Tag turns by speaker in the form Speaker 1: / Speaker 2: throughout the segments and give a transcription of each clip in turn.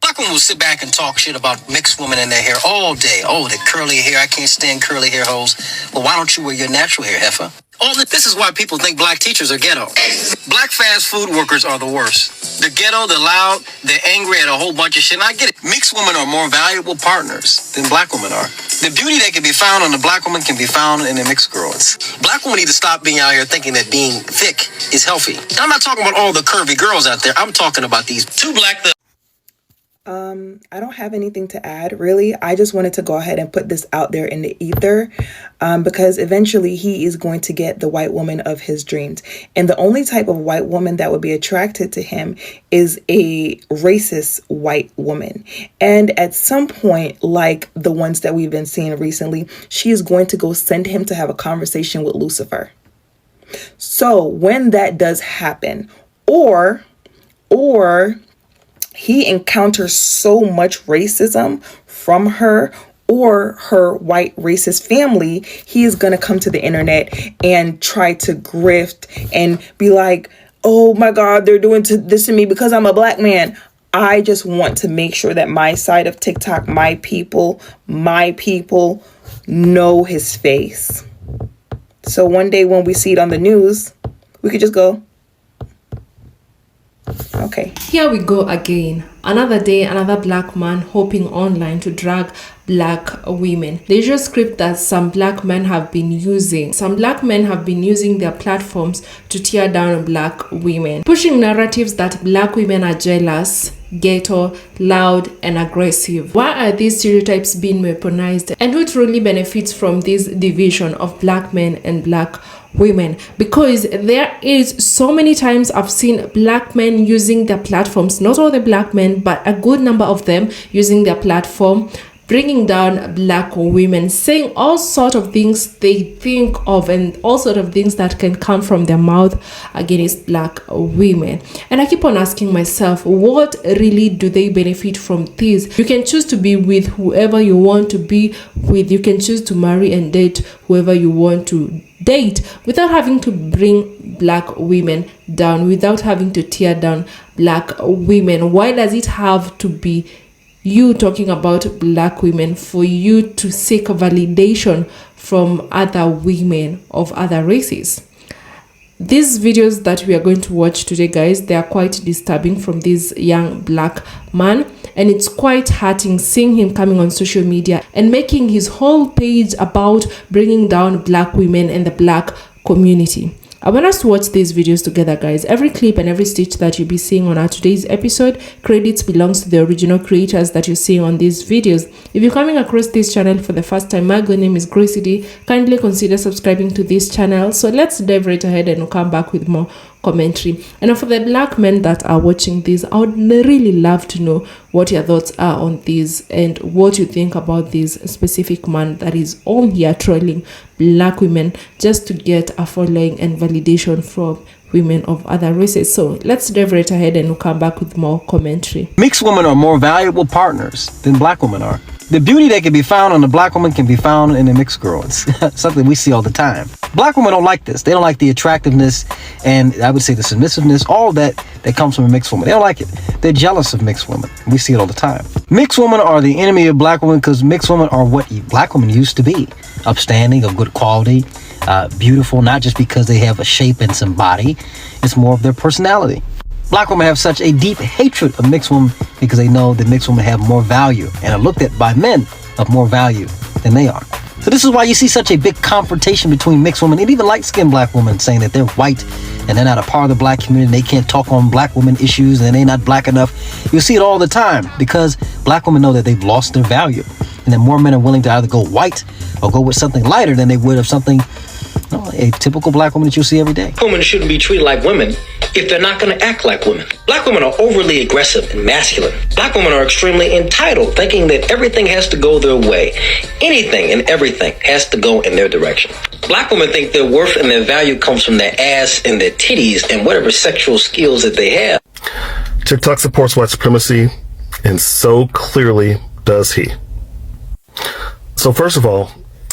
Speaker 1: Black women will sit back and talk shit about mixed women and their hair all day. Oh, the curly hair, I can't stand curly hair hoes. Well, why don't you wear your natural hair, heifer? This is why people think black teachers are ghetto. Black fast food workers are the worst. They're ghetto, they're loud, they're angry at a whole bunch of shit. And I get it. Mixed women are more valuable partners than black women are. The beauty that can be found on the black woman can be found in the mixed girls. Black women need to stop being out here thinking that being thick is healthy. And I'm not talking about all the curvy girls out there. I'm talking about these two black...
Speaker 2: I don't have anything to add, really. I just wanted to go ahead and put this out there in the ether because eventually he is going to get the white woman of his dreams. And the only type of white woman that would be attracted to him is a racist white woman. And at some point, like the ones that we've been seeing recently, she is going to go send him to have a conversation with Lucifer. So when that does happen, or he encounters so much racism from her or her white racist family, he is going to come to the internet and try to grift and be like, oh my God, they're doing this to me because I'm a black man. I just want to make sure that my side of TikTok, my people know his face. So one day when we see it on the news, we could just go, okay.
Speaker 3: Here we go again. Another day, another black man hoping online to drag black women. The usual script that some black men have been using. Some black men have been using their platforms to tear down black women, pushing narratives that black women are jealous, ghetto, loud, and aggressive. Why are these stereotypes being weaponized? And who truly benefits from this division of black men and black women? Because there is so many times I've seen black men using their platforms, not all the black men, but a good number of them using their platform, bringing down black women, saying all sort of things they think of and all sort of things that can come from their mouth against black women. And I keep on asking myself, what really do they benefit from this? You can choose to be with whoever you want to be with. You can choose to marry and date whoever you want to date without having to bring black women down, without having to tear down black women. Why does it have to be you talking about black women for you to seek validation from other women of other races? These videos that we are going to watch today, guys, they are quite disturbing from this young black man, and it's quite hurting seeing him coming on social media and making his whole page about bringing down black women and the black community. I want us to watch these videos together, guys. Every clip and every stitch that you'll be seeing on our today's episode, credits belongs to the original creators that you're seeing on these videos. If you're coming across this channel for the first time, my good name is Gracey D. Kindly consider subscribing to this channel. So let's dive right ahead and we'll come back with more commentary. And for the black men that are watching this, I would really love to know what your thoughts are on this and what you think about this specific man that is on here trolling black women just to get a following and validation from women of other races. So let's dive right ahead and we'll come back with more commentary.
Speaker 1: Mixed women are more valuable partners than black women are. The beauty that can be found on the black woman can be found in the mixed girls. Something we see all the time. Black women don't like this. They don't like the attractiveness and I would say the submissiveness, all that comes from a mixed woman. They don't like it. They're jealous of mixed women. We see it all the time. Mixed women are the enemy of black women because mixed women are what black women used to be. Upstanding, of good quality, beautiful, not just because they have a shape and some body. It's more of their personality. Black women have such a deep hatred of mixed women because they know that mixed women have more value and are looked at by men of more value than they are. So this is why you see such a big confrontation between mixed women and even light-skinned black women saying that they're white and they're not a part of the black community and they can't talk on black women issues and they're not black enough. You see it all the time because black women know that they've lost their value and then more men are willing to either go white or go with something lighter than they would of something, a typical black woman that you'll see every day.
Speaker 4: Women shouldn't be treated like women if they're not going to act like women. Black women are overly aggressive and masculine. Black women are extremely entitled, thinking that everything has to go their way. Anything and everything has to go in their direction. Black women think their worth and their value comes from their ass and their titties and whatever sexual skills that they have.
Speaker 5: TikTok supports white supremacy, and so clearly does he. So first of all,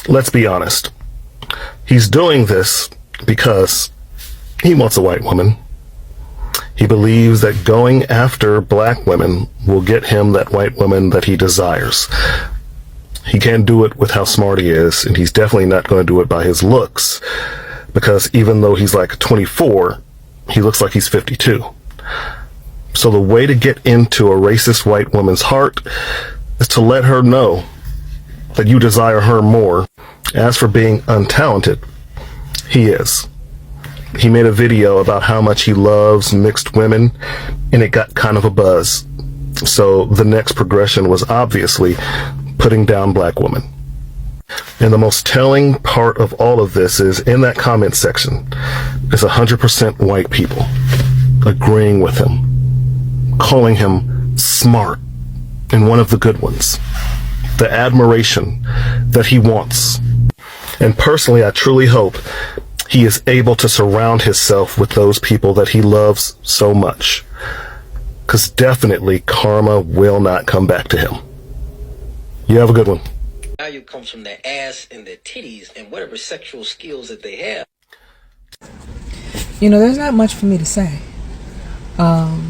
Speaker 5: let's be honest. He's doing this because he wants a white woman. He believes that going after black women will get him that white woman that he desires. He can't do it with how smart he is, and he's definitely not going to do it by his looks, because even though he's like 24, he looks like he's 52. So the way to get into a racist white woman's heart is to let her know that you desire her more. As for being untalented, he is. He made a video about how much he loves mixed women, and it got kind of a buzz. So the next progression was obviously putting down black women. And the most telling part of all of this is in that comment section is 100% white people agreeing with him, calling him smart and one of the good ones, the admiration that he wants. And personally, I truly hope he is able to surround himself with those people that he loves so much, because definitely karma will not come back to him. You have a good one.
Speaker 4: Value comes from their ass and their titties and whatever sexual skills that they have.
Speaker 2: You know, there's not much for me to say. The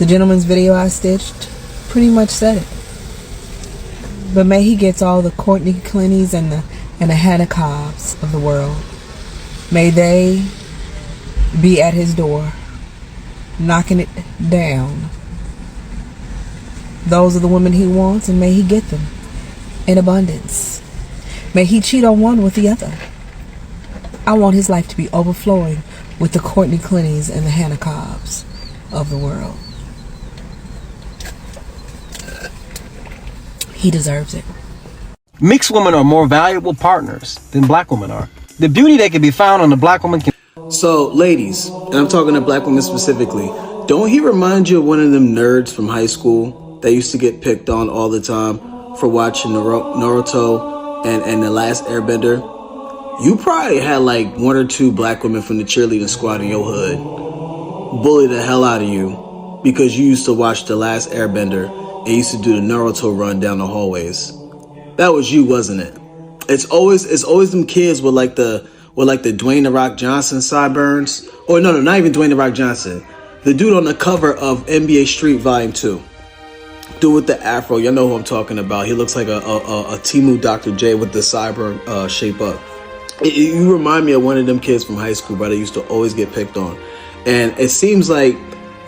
Speaker 2: gentleman's video I stitched pretty much said it. But may he gets all the Courtney Clinties and the Hannah Cobbs of the world. May they be at his door, knocking it down. Those are the women he wants, and may he get them in abundance. May he cheat on one with the other. I want his life to be overflowing with the Courtney Clinties and the Hannah Cobbs of the world. He deserves it.
Speaker 1: Mixed women are more valuable partners than black women are. The beauty that can be found on the black woman can...
Speaker 6: So, ladies, and I'm talking to black women specifically, don't he remind you of one of them nerds from high school that used to get picked on all the time for watching Naruto and The Last Airbender? You probably had like one or two black women from the cheerleading squad in your hood bully the hell out of you because you used to watch The Last Airbender and used to do the Naruto run down the hallways. That was you, wasn't it? It's always them kids with like the Dwayne The Rock Johnson sideburns. Or no, not even Dwayne The Rock Johnson. The dude on the cover of NBA Street Volume 2. Dude with the afro, y'all know who I'm talking about. He looks like a Temu Dr. J with the sideburn shape up. You remind me of one of them kids from high school, but I used to always get picked on. And it seems like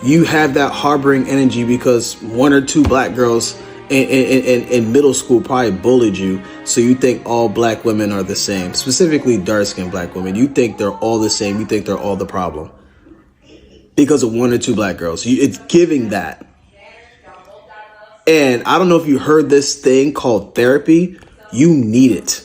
Speaker 6: you have that harboring energy because one or two black girls in middle school probably bullied you, so you think all black women are the same, specifically dark-skinned black women. You think they're all the same. You think they're all the problem because of one or two black girls. It's giving that. And I don't know if you heard this thing called therapy. You need it,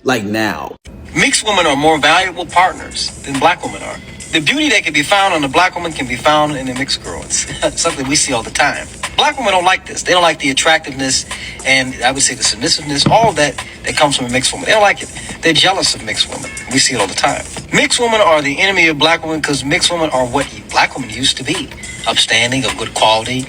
Speaker 6: like now.
Speaker 1: Mixed women are more valuable partners than black women are. The beauty that can be found on the black woman can be found in the mixed girl. It's something we see all the time. Black women don't like this. They don't like the attractiveness and I would say the submissiveness, all that comes from a mixed woman. They don't like it. They're jealous of mixed women. We see it all the time. Mixed women are the enemy of black women because mixed women are what black women used to be. Upstanding, of good quality,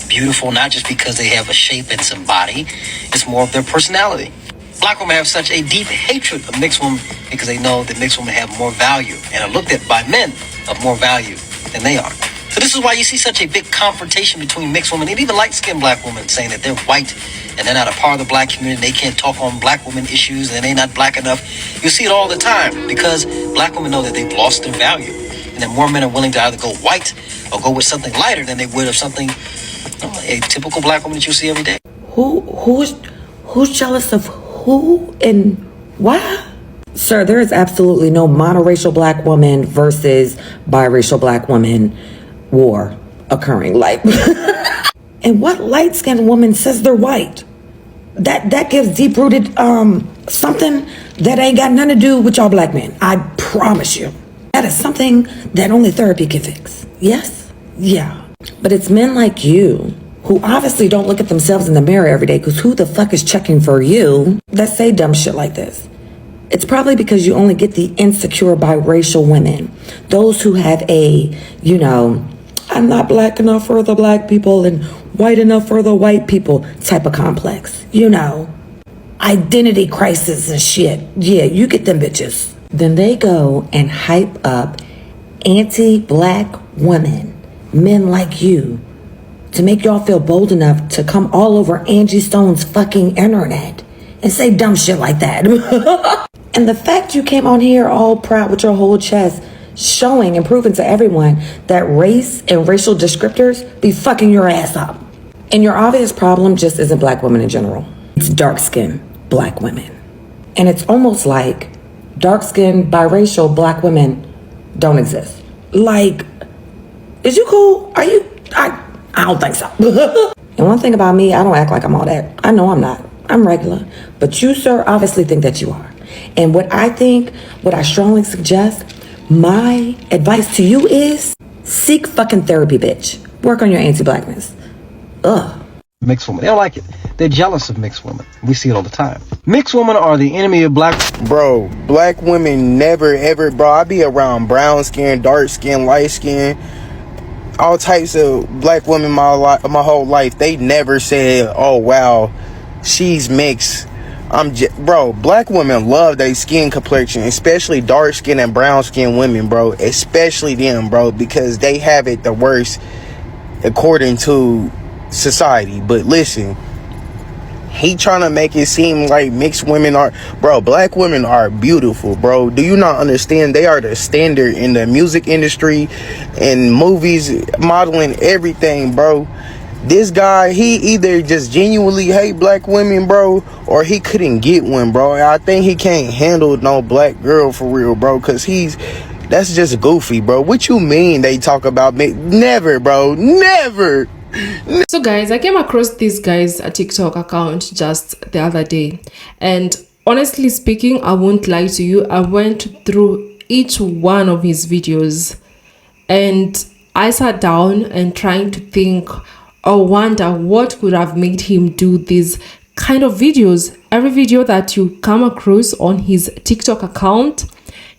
Speaker 1: beautiful, not just because they have a shape and some body. It's more of their personality. Black women have such a deep hatred of mixed women because they know that mixed women have more value and are looked at by men of more value than they are. So this is why you see such a big confrontation between mixed women and even light-skinned black women saying that they're white and they're not a part of the black community. They can't talk on black women issues and they're not black enough. You see it all the time because black women know that they've lost their value and that more men are willing to either go white or go with something lighter than they would of something, a typical black woman that you see every day.
Speaker 7: Who's jealous of who and why? Sir, there is absolutely no monoracial black woman versus biracial black woman war occurring. Like, and what light-skinned woman says they're white? That gives deep-rooted something that ain't got nothing to do with y'all black men. I promise you. That is something that only therapy can fix. Yes? Yeah. But it's men like you who obviously don't look at themselves in the mirror every day, because who the fuck is checking for you, that say dumb shit like this. It's probably because you only get the insecure biracial women, those who have a, I'm not black enough for the black people and white enough for the white people type of complex. Identity crisis and shit. Yeah, you get them bitches. Then they go and hype up anti-black women, men like you, to make y'all feel bold enough to come all over Angie Stone's fucking internet and say dumb shit like that. And the fact you came on here all proud with your whole chest, showing and proving to everyone that race and racial descriptors be fucking your ass up. And your obvious problem just isn't black women in general. It's dark-skinned black women. And it's almost like dark-skinned, biracial black women don't exist. Like, is you cool? Are you? I don't think so. And one thing about me, I don't act like I'm all that. I know I'm not. I'm regular. But you, sir, obviously think that you are. And what I strongly suggest, my advice to you is seek fucking therapy, bitch. Work on your anti-blackness. Ugh.
Speaker 1: Mixed women, they don't like it. They're jealous of mixed women. We see it all the time. Mixed women are the enemy of black.
Speaker 8: Bro, black women never ever, bro. I be around brown skin, dark skin, light skin, all types of black women my whole life. They never said, oh wow, she's mixed. Bro, black women love their skin complexion, especially dark skin and brown skin women, bro. Especially them, bro, because they have it the worst according to society. But listen, he trying to make it seem like mixed women are, bro, black women are beautiful, bro. Do you not understand? They are the standard in the music industry and movies, modeling, everything, bro. This guy, he either just genuinely hate black women, bro, or he couldn't get one, bro. I think he can't handle no black girl for real, bro, because that's just goofy, bro. What you mean they talk about me? Never, bro, never.
Speaker 3: So guys, I came across this guy's TikTok account just the other day, and honestly speaking, I won't lie to you, I went through each one of his videos and I sat down and trying to think or wonder what could have made him do these kind of videos. Every video that you come across on his TikTok account,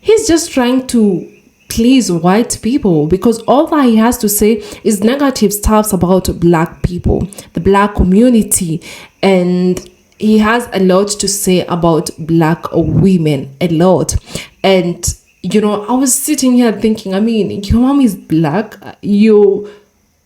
Speaker 3: he's just trying to please white people, because all that he has to say is negative stuff about black people, the black community, and he has a lot to say about black women, a lot. And you know, I was sitting here thinking, I mean, your mom is black, you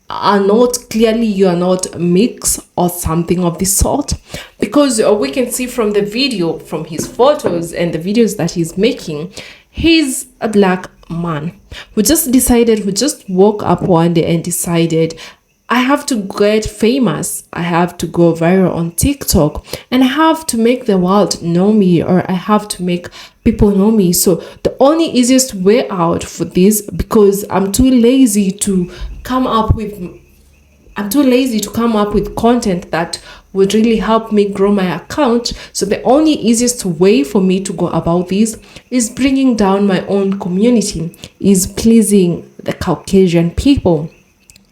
Speaker 3: are not mixed or something of the sort, because we can see from the video, from his photos and the videos that he's making, he's a black man who just woke up one day and decided, I have to get famous, I have to go viral on TikTok, and I have to make the world know me, or I have to make people know me. So the only easiest way out for this, because I'm too lazy to come up with content that would really help me grow my account. So the only easiest way for me to go about this is bringing down my own community, is pleasing the Caucasian people.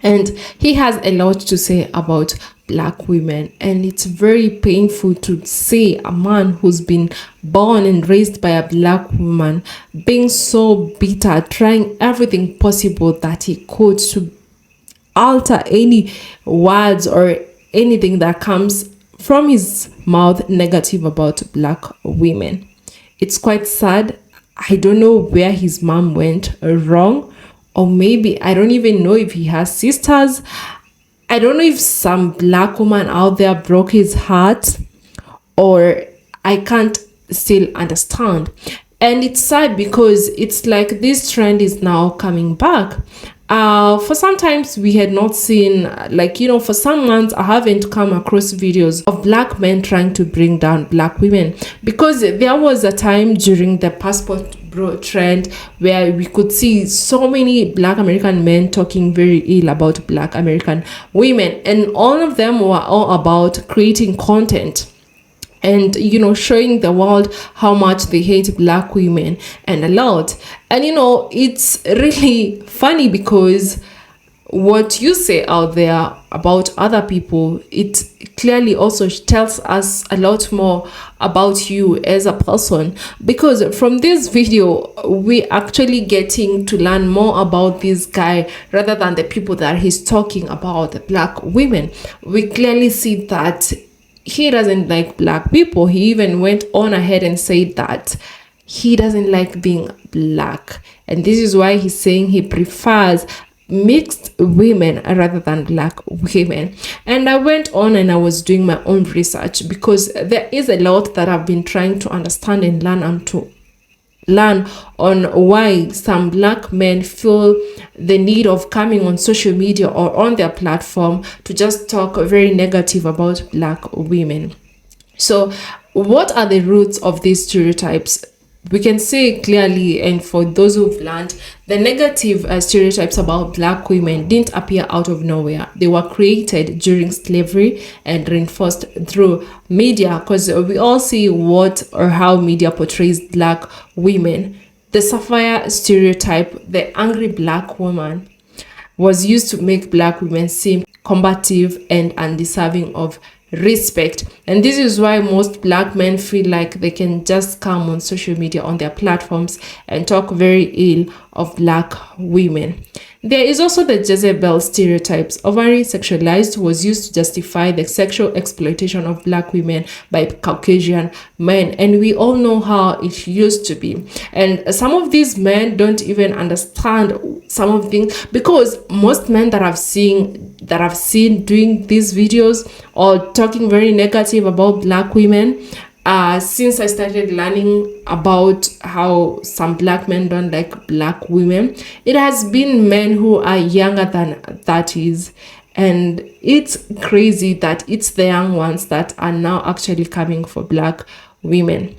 Speaker 3: And he has a lot to say about black women, and it's very painful to see a man who's been born and raised by a black woman being so bitter, trying everything possible that he could to alter any words or anything that comes from his mouth negative about black women. It's quite sad. I don't know where his mom went wrong, or maybe I don't even know if he has sisters. I don't know if some black woman out there broke his heart, or I can't still understand. And it's sad because it's like this trend is now coming back. For sometimes we had not seen, like, you know, for some months I haven't come across videos of black men trying to bring down black women, because there was a time during the passport bro trend where we could see so many black American men talking very ill about black American women, and all of them were all about creating content and, you know, showing the world how much they hate black women and a lot. And, you know, it's really funny because what you say out there about other people, it clearly also tells us a lot more about you as a person, because from this video we actually getting to learn more about this guy rather than the people that he's talking about, the black women. We clearly see that he doesn't like black people. He even went on ahead and said that he doesn't like being black. And this is why he's saying he prefers mixed women rather than black women. And I went on and I was doing my own research, because there is a lot that I've been trying to understand and learn on why some black men feel the need of coming on social media or on their platform to just talk very negative about black women. So what are the roots of these stereotypes? We can say clearly, and for those who've learned, the negative stereotypes about black women didn't appear out of nowhere. They were created during slavery and reinforced through media, because we all see what or how media portrays black women. The sapphire stereotype, the angry black woman, was used to make black women seem combative and undeserving of respect. And this is why most black men feel like they can just come on social media, on their platforms, and talk very ill of black women. There is also the Jezebel stereotypes. Overly sexualized was used to justify the sexual exploitation of black women by Caucasian men, and we all know how it used to be. And some of these men don't even understand some of things, because most men that I've seen doing these videos or talking very negative about black women, since I started learning about how some black men don't like black women, it has been men who are younger than 30s. And it's crazy that it's the young ones that are now actually coming for black women.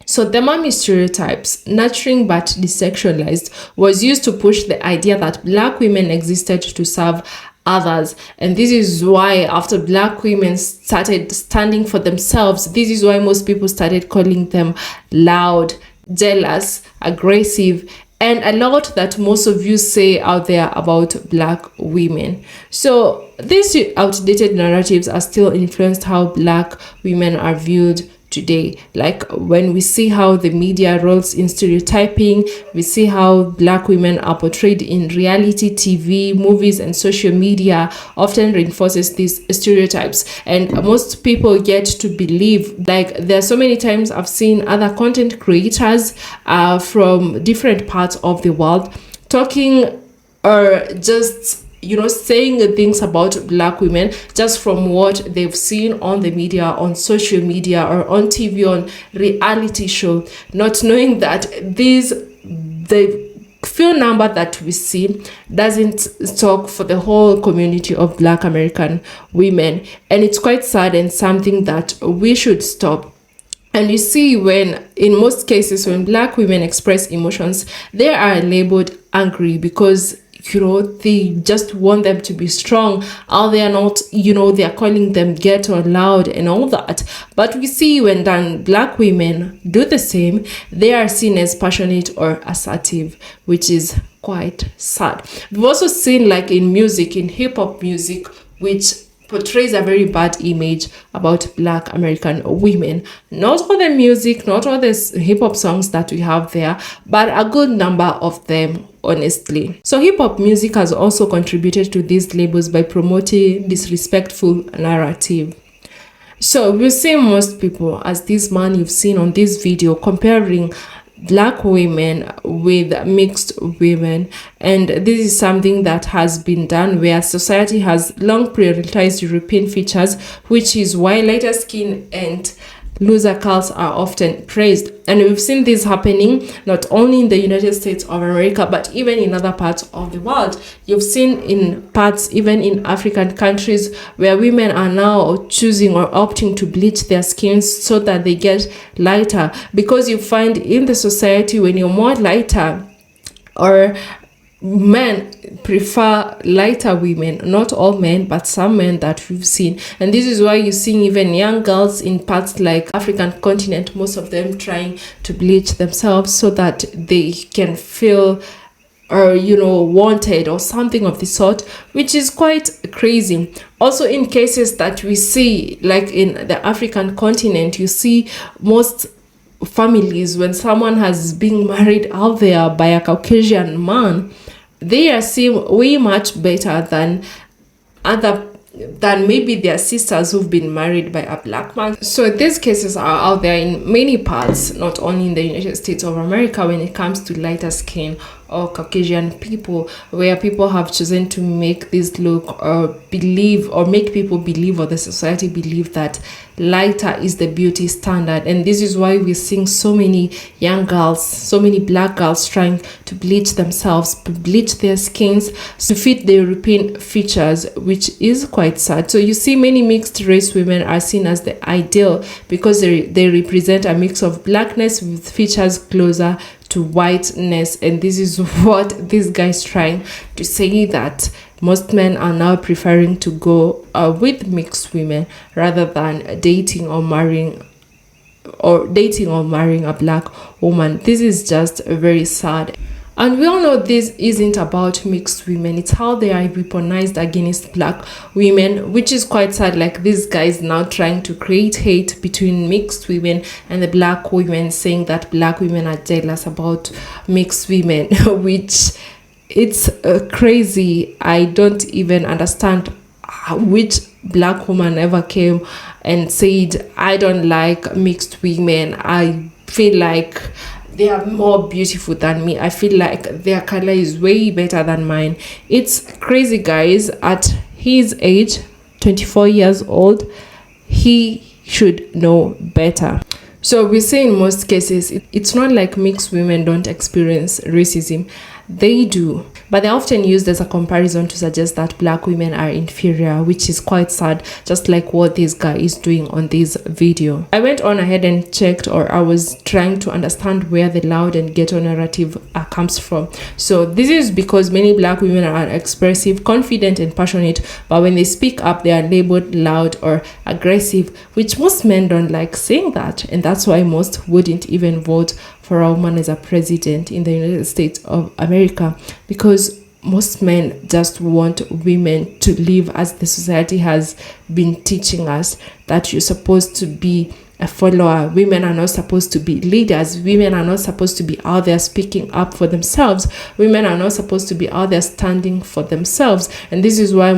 Speaker 3: So the mommy stereotypes, nurturing but desexualized, was used to push the idea that black women existed to serve others. And this is why after black women started standing for themselves, this is why most people started calling them loud, jealous, aggressive, and a lot that most of you say out there about black women. So these outdated narratives are still influenced how black women are viewed today. Like when we see how the media rolls in stereotyping, we see how black women are portrayed in reality TV, movies, and social media often reinforces these stereotypes. And most people get to believe, like there are so many times I've seen other content creators from different parts of the world talking or just saying things about black women just from what they've seen on the media, on social media, or on TV, on reality show, not knowing that the few number that we see doesn't talk for the whole community of black American women. And it's quite sad and something that we should stop. And you see, when in most cases when black women express emotions, they are labeled angry because they just want them to be strong. Or they are not, they are calling them ghetto, loud, and all that. But we see when black women do the same, they are seen as passionate or assertive, which is quite sad. We've also seen, like in music, in hip-hop music, which portrays a very bad image about black American women. Not all the music, not all the hip-hop songs that we have there, but a good number of them, honestly. So hip-hop music has also contributed to these labels by promoting disrespectful narrative. So we see most people, as this man you've seen on this video, comparing black women with mixed women, and this is something that has been done where society has long prioritized European features, which is why lighter skin and loser curls are often praised. And we've seen this happening not only in the United States of America, but even in other parts of the world. You've seen in parts, even in African countries, where women are now choosing or opting to bleach their skins so that they get lighter, because you find in the society when you're more lighter, or men prefer lighter women, not all men, but some men that we've seen. And this is why you're seeing even young girls in parts like African continent, most of them trying to bleach themselves so that they can feel or wanted or something of the sort, which is quite crazy. Also, in cases that we see, like in the African continent, you see most families, when someone has been married out there by a Caucasian man, they are seen way much better than other than maybe their sisters who've been married by a black man. So these cases are out there in many parts, not only in the United States of America, when it comes to lighter skin or Caucasian people, where people have chosen to make this look or believe, or make people believe, or the society believe, that lighter is the beauty standard. And this is why we're seeing so many young girls, so many black girls trying to bleach themselves, bleach their skins to fit the European features, which is quite sad. So you see many mixed race women are seen as the ideal because they represent a mix of blackness with features closer to whiteness. And this is what this guy is trying to say, that most men are now preferring to go with mixed women rather than dating or marrying a black woman. This is just very sad. And we all know this isn't about mixed women, it's how they are weaponized against black women, which is quite sad. Like, this guy is now trying to create hate between mixed women and the black women, saying that black women are jealous about mixed women, which it's crazy. I don't even understand which black woman ever came and said, I don't like mixed women, I feel like they are more beautiful than me, I feel like their color is way better than mine. It's crazy, guys. At his age, 24 years old, he should know better. So we say in most cases, it's not like mixed women don't experience racism. They do, but they're often used as a comparison to suggest that black women are inferior, which is quite sad, just like what this guy is doing on this video. I went on ahead and checked, or I was trying to understand where the loud and ghetto narrative comes from. So this is because many black women are expressive, confident and passionate, but when they speak up, they are labeled loud or aggressive, which most men don't like saying that. And that's why most wouldn't even vote for a woman as a president in the United States of America, because most men just want women to live as the society has been teaching us, that you're supposed to be a follower. Women are not supposed to be leaders. Women are not supposed to be out there speaking up for themselves. Women are not supposed to be out there standing for themselves. And this is why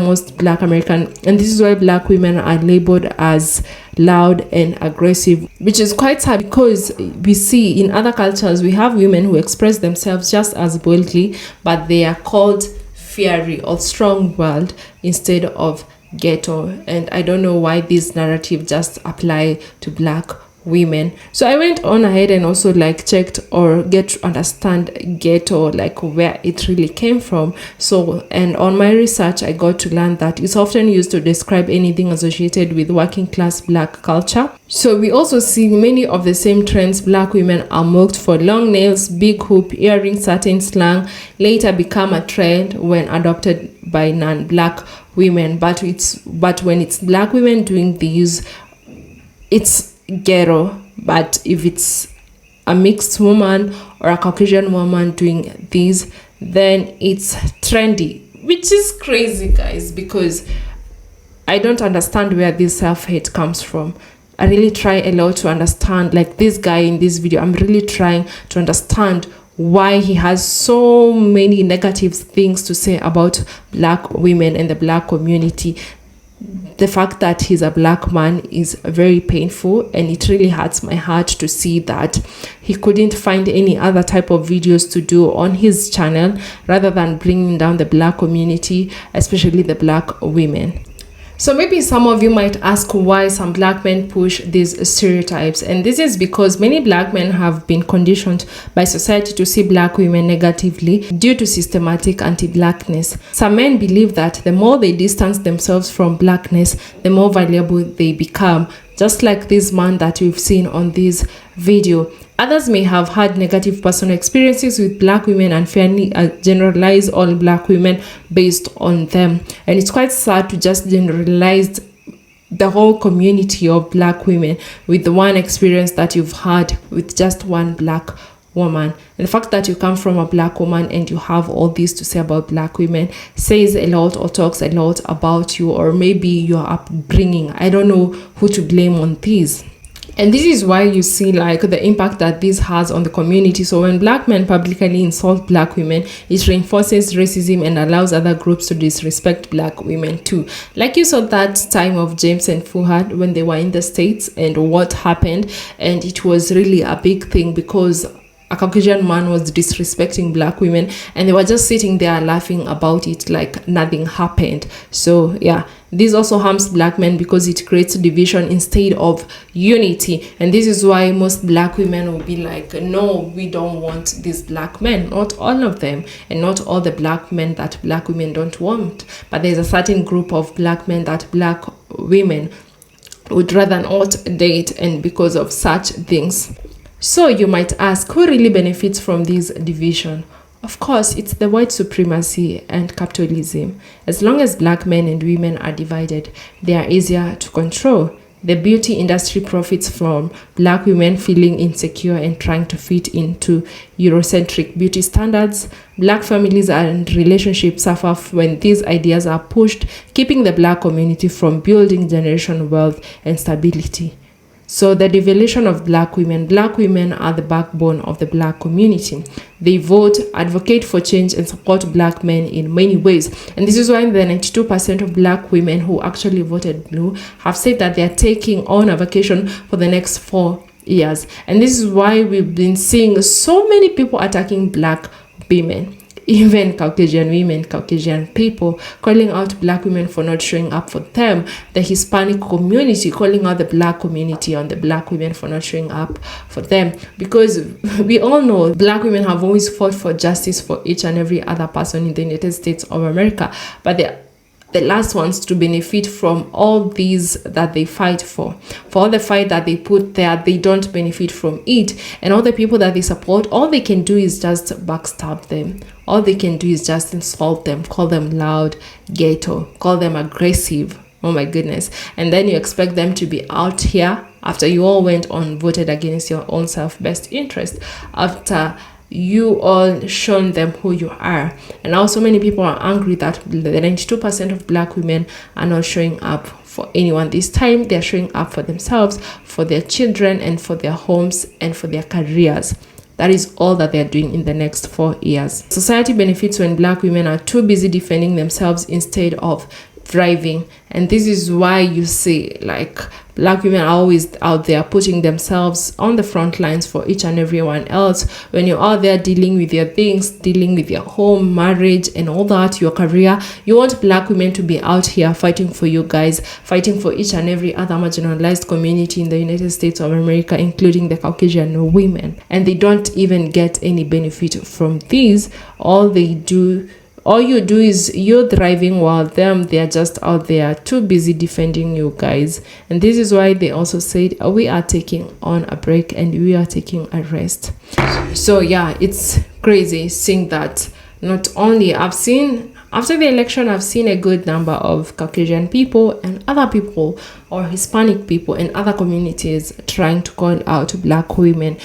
Speaker 3: black women are labeled as loud and aggressive, which is quite sad, because we see in other cultures we have women who express themselves just as boldly, but they are called fiery or strong-willed instead of ghetto. And I don't know why this narrative just apply to black women. So I went on ahead and also checked or get to understand ghetto, where it really came from. So, and on my research I got to learn that it's often used to describe anything associated with working class black culture. So we also see many of the same trends. Black women are mocked for long nails, big hoop, earrings. Certain slang later become a trend when adopted by non-black women, but when it's black women doing these, it's ghetto. But if it's a mixed woman or a Caucasian woman doing these, then it's trendy, which is crazy, guys, because I don't understand where this self-hate comes from. I really try a lot to understand, like this guy in this video, I'm really trying to understand why he has so many negative things to say about black women and the black community. The fact that he's a black man is very painful, and it really hurts my heart to see that he couldn't find any other type of videos to do on his channel rather than bringing down the black community, especially the black women. So maybe some of you might ask why some black men push these stereotypes, and this is because many black men have been conditioned by society to see black women negatively due to systematic anti-blackness. Some men believe that the more they distance themselves from blackness, the more valuable they become, just like this man that we've seen on this video. Others may have had negative personal experiences with black women and fairly generalize all black women based on them. And it's quite sad to just generalize the whole community of black women with the one experience that you've had with just one black woman. And the fact that you come from a black woman and you have all this to say about black women says a lot, or talks a lot about you, or maybe your upbringing. I don't know who to blame on this. And this is why you see like the impact that this has on the community. So when black men publicly insult black women, it reinforces racism and allows other groups to disrespect black women too. Like you saw that time of James and Fuhad when they were in the States and what happened, and it was really a big thing because a Caucasian man was disrespecting black women and they were just sitting there laughing about it like nothing happened. So yeah, this also harms black men because it creates division instead of unity. And this is why most black women will be like, no, we don't want these black men. Not all of them, and not all the black men that black women don't want, but there's a certain group of black men that black women would rather not date, and because of such things. So you might ask, who really benefits from this division? Of course, it's the white supremacy and capitalism. As long as black men and women are divided, they are easier to control. The beauty industry profits from black women feeling insecure and trying to fit into Eurocentric beauty standards. Black families and relationships suffer when these ideas are pushed, keeping the black community from building generational wealth and stability. So the devaluation of black women are the backbone of the black community. They vote, advocate for change, and support black men in many ways. And this is why the 92% of black women who actually voted blue have said that they are taking on a vacation for the next 4 years. And this is why we've been seeing so many people attacking black women. Even Caucasian women, Caucasian people calling out black women for not showing up for them. The Hispanic community calling out the black community on the black women for not showing up for them. Because we all know black women have always fought for justice for each and every other person in the United States of America. But the last ones to benefit from all these that they fight for all the fight that they put there, they don't benefit from it. And all the people that they support, all they can do is just backstab them. All they can do is just insult them, call them loud, ghetto, call them aggressive. Oh my goodness. And then you expect them to be out here after you all went on, voted against your own self-best interest, after you all shown them who you are. And now so many people are angry that the 92% of black women are not showing up for anyone this time. They're showing up for themselves, for their children, and for their homes, and for their careers. That is all that they're doing in the next 4 years. Society benefits when black women are too busy defending themselves instead of thriving. And this is why you see like black women are always out there putting themselves on the front lines for each and everyone else. When you're out there dealing with your things, dealing with your home, marriage, and all that, your career, you want black women to be out here fighting for you guys, fighting for each and every other marginalized community in the United States of America, including the Caucasian women. And they don't even get any benefit from these. All you do is you're thriving while they're just out there too busy defending you guys. And this is why they also said we are taking on a break and we are taking a rest. So yeah, it's crazy seeing that. Not only after the election, I've seen a good number of Caucasian people and other people or Hispanic people and other communities trying to call out black women.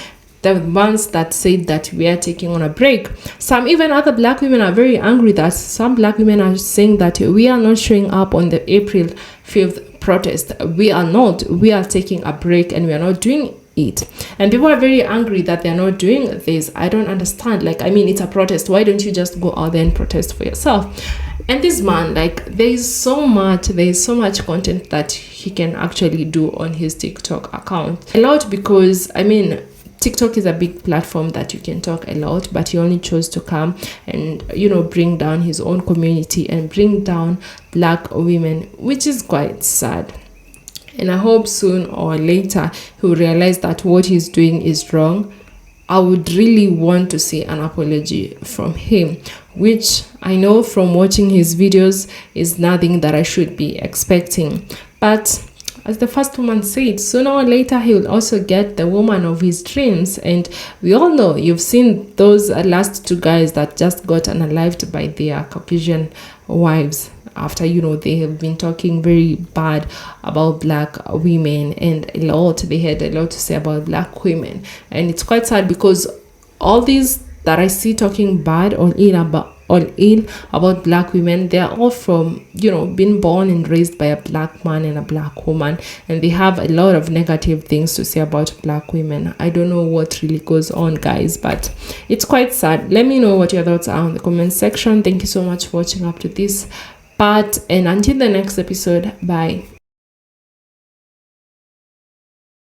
Speaker 3: The ones that said that we are taking on a break. Some even other black women are very angry that some black women are saying that we are not showing up on the April 5th protest. We are taking a break and we are not doing it. And people are very angry that they're not doing this. I don't understand. It's a protest. Why don't you just go out there and protest for yourself? And this man, there's so much content that he can actually do on his TikTok account. A lot, because TikTok is a big platform that you can talk a lot, but he only chose to come and, bring down his own community and bring down black women, which is quite sad. And I hope soon or later he'll realize that what he's doing is wrong. I would really want to see an apology from him, which I know from watching his videos is nothing that I should be expecting. But as the first woman said, sooner or later he will also get the woman of his dreams. And we all know, you've seen those last two guys that just got unalived by their Caucasian wives after, they have been talking very bad about black women, and they had a lot to say about black women. And it's quite sad because all these that I see talking bad on all ill about black women. They are all from, being born and raised by a black man and a black woman, and they have a lot of negative things to say about black women. I don't know what really goes on, guys, but it's quite sad. Let me know what your thoughts are in the comment section. Thank you so much for watching up to this part, and until the next episode, bye.